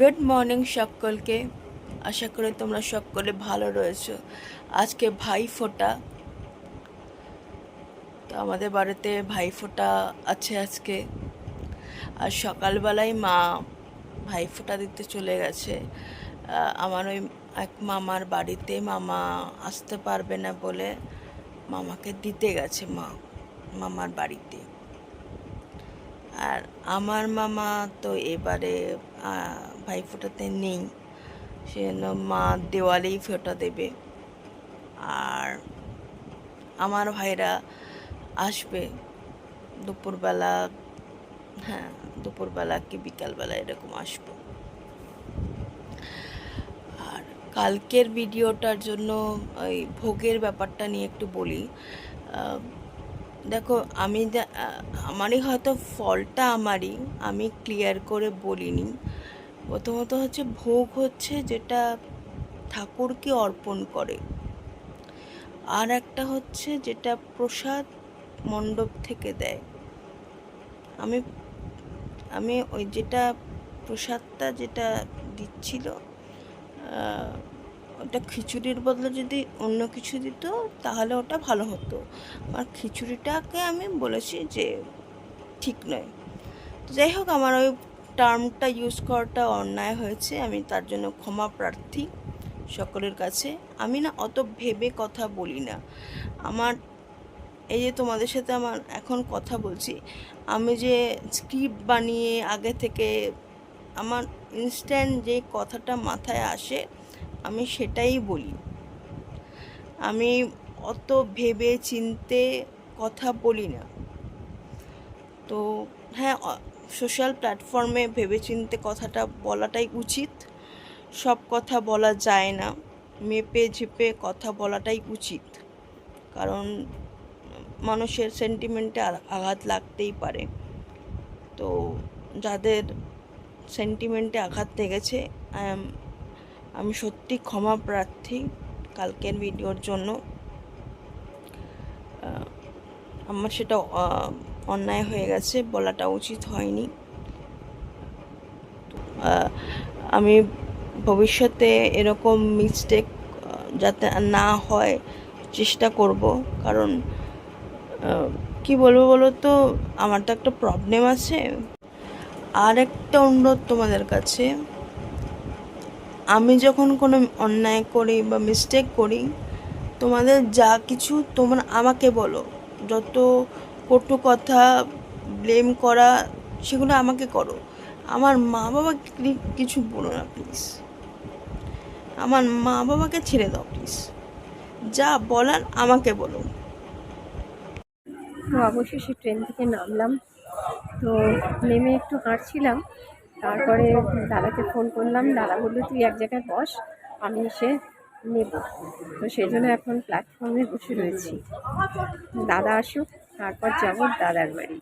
Good morning সকলকে। আশা করি তোমরা সকলে ভালো রয়েছো। আজকে ভাইফোঁটা, তো আমাদের বাড়িতে ভাইফোঁটা আছে আজকে। আর সকালবেলায় মা ভাইফোঁটা দিতে চলে গেছে। আমার ওই এক মামার বাড়িতে, মামা আসতে পারবে না বলে মামাকে দিতে গেছে মামার বাড়িতে। আর আমার মামা তো এবারে ভাইফোঁটাতে নেই, সেজন্য মা দেওয়ালেই ফোঁটা দেবে। আর আমার ভাইরা আসবে দুপুরবেলা, হ্যাঁ দুপুরবেলা কি বিকালবেলা এরকম আসবো। আর কালকের ভিডিওটার জন্য ওই ভোগের ব্যাপারটা নিয়ে একটু বলি। দেখো, আমারই হয়তো ফলটা আমারই, আমি ক্লিয়ার করে বলিনি। প্রথমত হচ্ছে ভোগ হচ্ছে যেটা ঠাকুরকে অর্পণ করে, আর একটা হচ্ছে যেটা প্রসাদ মণ্ডপ থেকে দেয়। আমি আমি ওই যেটা প্রসাদটা যেটা দিচ্ছিল, ওটা খিচুড়ির বদলে যদি অন্য কিছু দিত তাহলে ওটা ভালো হতো। আর খিচুড়িটাকে আমি বলেছি যে ঠিক নয়। যাই হোক, আমার ওই টার্মটা ইউজ করাটা অন্যায় হয়েছে, আমি তার জন্য ক্ষমা প্রার্থী সকলের কাছে। আমি না অত ভেবে কথা বলি না। আমার এই যে তোমাদের সাথে আমার এখন কথা বলছি, আমি যে স্ক্রিপ্ট বানিয়ে আগে থেকে আমার ইনস্ট্যান্ট যে কথাটা মাথায় আসে আমি সেটাই বলি। আমি অত ভেবে চিনতে কথা বলি না। তো হ্যাঁ, সোশ্যাল প্ল্যাটফর্মে ভেবেচিন্তে কথাটা বলাটাই উচিত। সব কথা বলা যায় না, মেপে ঝেপে কথা বলাটাই উচিত, কারণ মানুষের সেন্টিমেন্টে আঘাত লাগতেই পারে। তো যাদের সেন্টিমেন্টে আঘাত লেগেছে, আমি সত্যি ক্ষমা প্রার্থী কালকের ভিডিওর জন্য। আমার সেটা অন্যায় হয়ে গেছে, বলাটা উচিত হয়নি। আমি ভবিষ্যতে এরকম মিস্টেক যাতে না হয় চেষ্টা করব। কারণ কি বলবো বলো তো, আমার তো একটা প্রবলেম আছে। আর একটা অনুরোধ তোমাদের কাছে, আমি যখন কোনো অন্যায় করি বা মিস্টেক করি, তোমাদের যা কিছু তোমরা আমাকে বলো। যত কটু কথা, ব্লেম করা, সেগুলো আমাকে করো। আমার মা বাবাকে কিছু বলো না প্লিজ। আমার মা বাবাকে ছেড়ে দাও প্লিজ। যা বলার আমাকে বলো। তো অবশেষে ট্রেন থেকে নামলাম। তো নেমে একটু হাঁটছিলাম, তারপরে দাদাকে ফোন করলাম। দাদা বললো তুই এক জায়গায় বস, আমি এসে নেব। তো সেই জন্য এখন প্ল্যাটফর্মে বসে রয়েছি। দাদা আসুক, তারপর যাবো দাদার বাড়ি।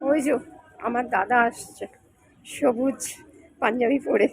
ওই যে আমার দাদা আসছে, সবুজ পাঞ্জাবি পরে।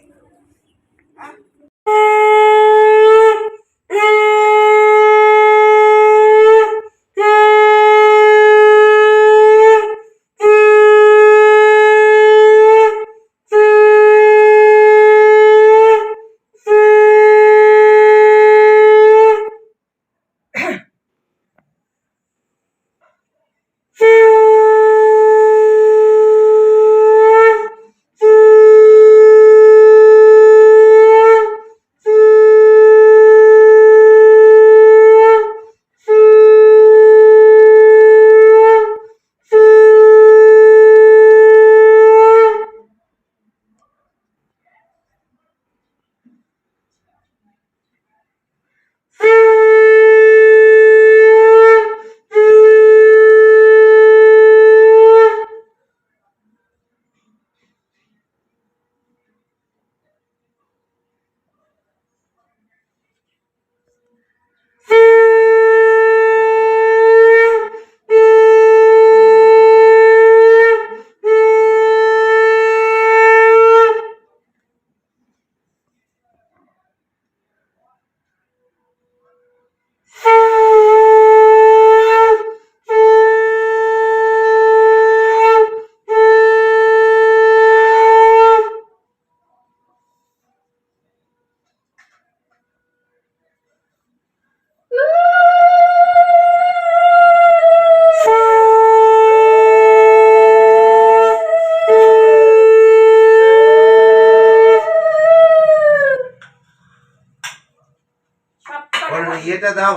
দাও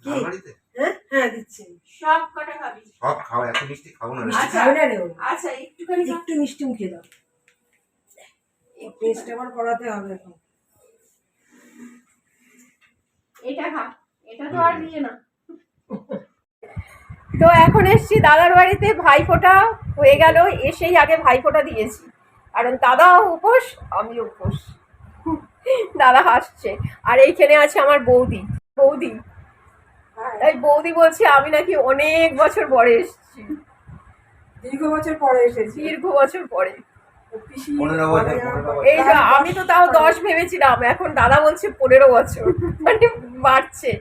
কি? আলমারিতে হ্যাঁ দিচ্ছি। সব কটা খাবি? সব খাও, এত মিষ্টি খাবো না রে। মিষ্টি খাবে না রে ও। আচ্ছা একটুখানি খা। একটু মিষ্টি মুখে দাও, টেস্ট আবার করাতে হবে এখন। এটা খা, এটা তো আর দিয়ে না। তো এখন এসছি দাদার বাড়িতে, ভাইফোঁটা হয়ে গেল, এসেই আগে ভাইফোঁটা দিয়েছি, কারণ দাদাও উপোস আমি উপোস। দাদা হাসছে। আর এইখানে আছে আমার বৌদি, বৌদি তাই বৌদি বলছে আমি নাকি অনেক বছর পরে এসেছি, দীর্ঘ বছর পরে এসেছি। দীর্ঘ বছর পরে। পিসি 15 বছর, 15 বছর। এই যে আমি তো তাও 10 ভেবেছিলাম, এখন দাদা বলছে 15 বছর, মানে বাড়ছে।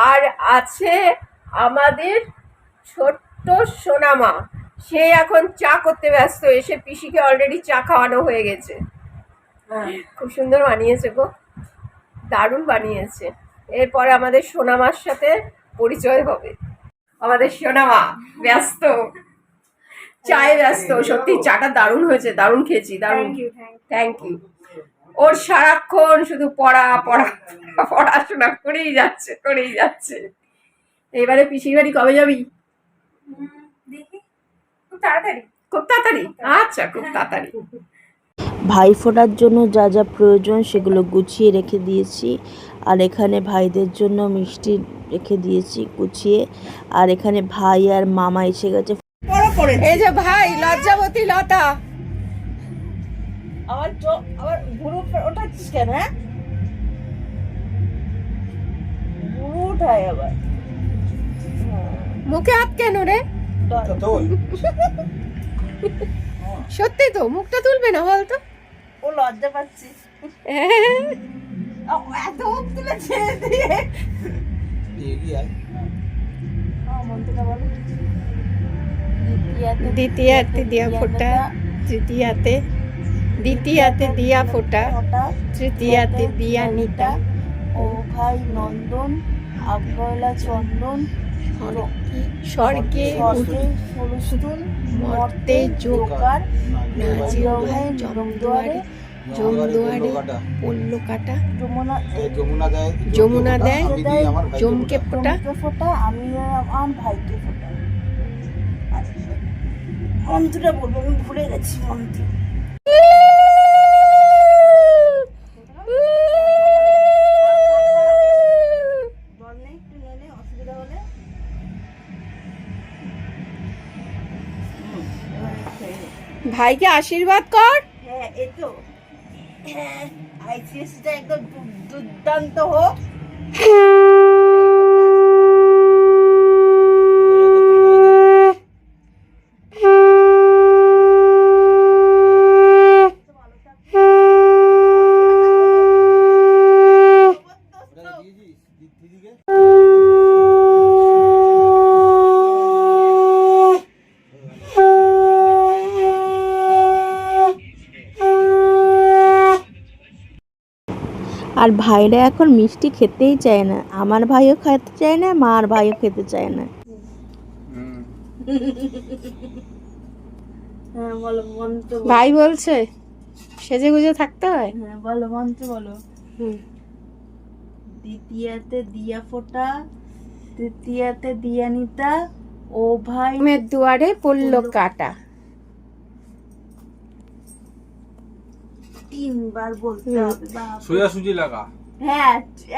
আর আছে আমাদের ছোট্ট সোনামা, সে এখন চা করতে ব্যস্ত, এসে পিসিকে অলরেডি চা খাওয়ানো হয়ে গেছে। হ্যাঁ খুব সুন্দর বানিয়েছে গো, দারুণ বানিয়েছে। এরপরে আমাদের সোনামার সাথে পরিচয় হবে। আমাদের সোনামা ব্যস্ত, চায়ে ব্যস্ত। সত্যি চাটা দারুণ হয়েছে, দারুণ খেয়েছি, দারুণ। Thank you. ওর সারাক্ষণ শুধু পড়া পড়া পড়াশোনা করেই যাচ্ছে, করেই যাচ্ছে। এবারে পিসির বাড়ি কবে যাবি? দেখি, খুব তাড়াতাড়ি। খুব তাড়াতাড়ি? আচ্ছা, খুব তাড়াতাড়ি। ভাইফোঁটার জন্য যা যা প্রয়োজন সেগুলো গুছিয়ে রেখে দিয়েছি। আর এখানে ভাইদের জন্য মিষ্টি রেখে দিয়েছি গুছিয়ে। আর এখানে ভাই আর মামা এসে গেছে। এই যে ভাই লজ্জাবতী লতা, আবার গ্রুপ ওঠাচ্ছিস কেন? হ্যাঁ গ্রুপ উঠায় আবার। মুখে হাত কেন রে? সত্যি তো, মুখটা তুলবে না বলতো? ও লজ্জা পাচ্ছি, এত মুখ তুলেছে দিয়ে। মন্ত্রটা বলো। দ্বিতীয়াতে দিয়া ফোঁটা, তৃতীয়াতে দ্বিতীয়াতে দিয়া ফোঁটা, তৃতীয়াতে দিয়া নিতা, ও ভাই নন্দন আগ্রলা চন্দন স্বর্গে ষোলস্তুল মর্তে জোকার নাচিও ভাই জম দুয়ারে জমদুয়ারে পল্ল কাটা, যমুনা দেয় জমকে ফোঁটা। ফোঁটা আমি আমার ভাইকে ফোঁটা। মন্ত্রটা বলবো, আমি ভুলে গেছি মন্ত্র। অসুবিধা হলে ভাইকে আশীর্বাদ কর। হ্যাঁ এই তো, হ্যাঁ আইসিএসটা একদম দুর্দান্ত হোক। আর ভাইরা এখন মিষ্টি খেতেই চায় না, আমার ভাইও খেতে চায় না, মার ভাইও খেতে চায় না। হ্যাঁ বলো মন্ত্র। ভাই বলছে সেজে গুজে থাকতে হয়। হ্যাঁ বলো মন্ত্র বলো। দ্বিতীয়াতে দিয়া ফোঁটা, তৃতীয়াতে দিয়া নিতা, ও ভাই মেয়ের দুয়ারে পড়ল কাটা। 3 বার বলতে হবে। সোজাসুজি লাগা। হ্যাঁ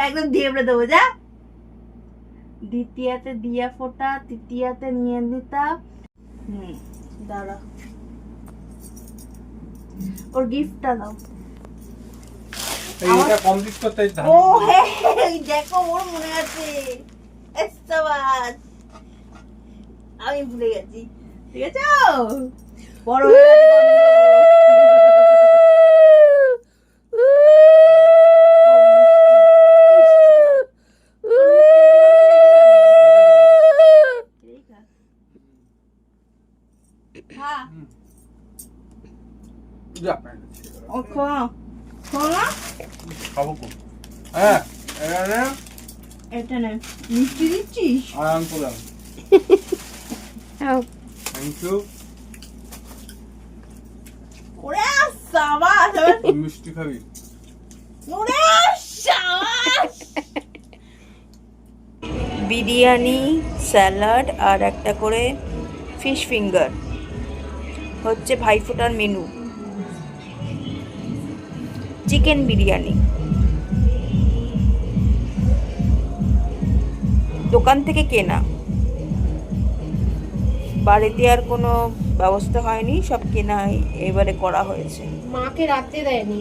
একদম ধেবড়ে দেবো যা। দ্বিতীয়াতে দিয়া ফোঁটা, তৃতীয়াতে নিয়ে নিতা। দাঁড়া, ওর গিফটটা দাও। এইটা কমপ্লিট করতে ও হ্যাঁ দেখো ওর মনে আছে। এসবাস আমি ভুলে গেছি, ঠিক আছে বড় হয়ে এটা না মিষ্টি দিচ্ছিস। আরাম করলাম। Thank you. ওরে সাবাস, মিষ্টি খাবি? ওরে সাবাস। বিরিয়ানি, স্যালাড আর একটা করে ফিশ ফিঙ্গার হচ্ছে ভাইফোঁটার মেনু। চিকেন বিরিয়ানি দোকান থেকে কেনা, বাড়িতে আর কোনো ব্যবস্থা হয়নি, সব কেনাই এবারে করা হয়েছে। মাকে রাতে দেয়নি।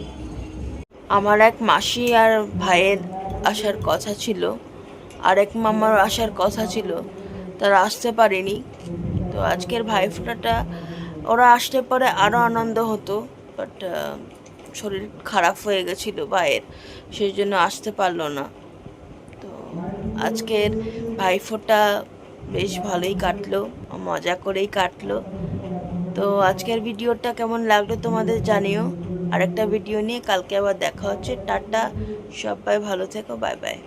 আমার এক মাসি আর ভাইয়ের আসার কথা ছিল, আর এক মামার আসার কথা ছিল, তারা আসতে পারেনি। তো আজকের ভাইফোঁটাটা ওরা আসতে পারে আরও আনন্দ হতো, বাট শরীর খারাপ হয়ে গেছিলো ভাইয়ের, সেই জন্য আসতে পারলো না। তো আজকের ভাইফোঁটা বেশ ভালোই কাটলো, মজা করেই কাটলো। তো আজকের ভিডিওটা কেমন লাগলো তোমাদের জানিও। আরেকটা ভিডিও নিয়ে কালকে আবার দেখা হচ্ছে। টাটা, সবাই ভালো থেকো, বাই বাই।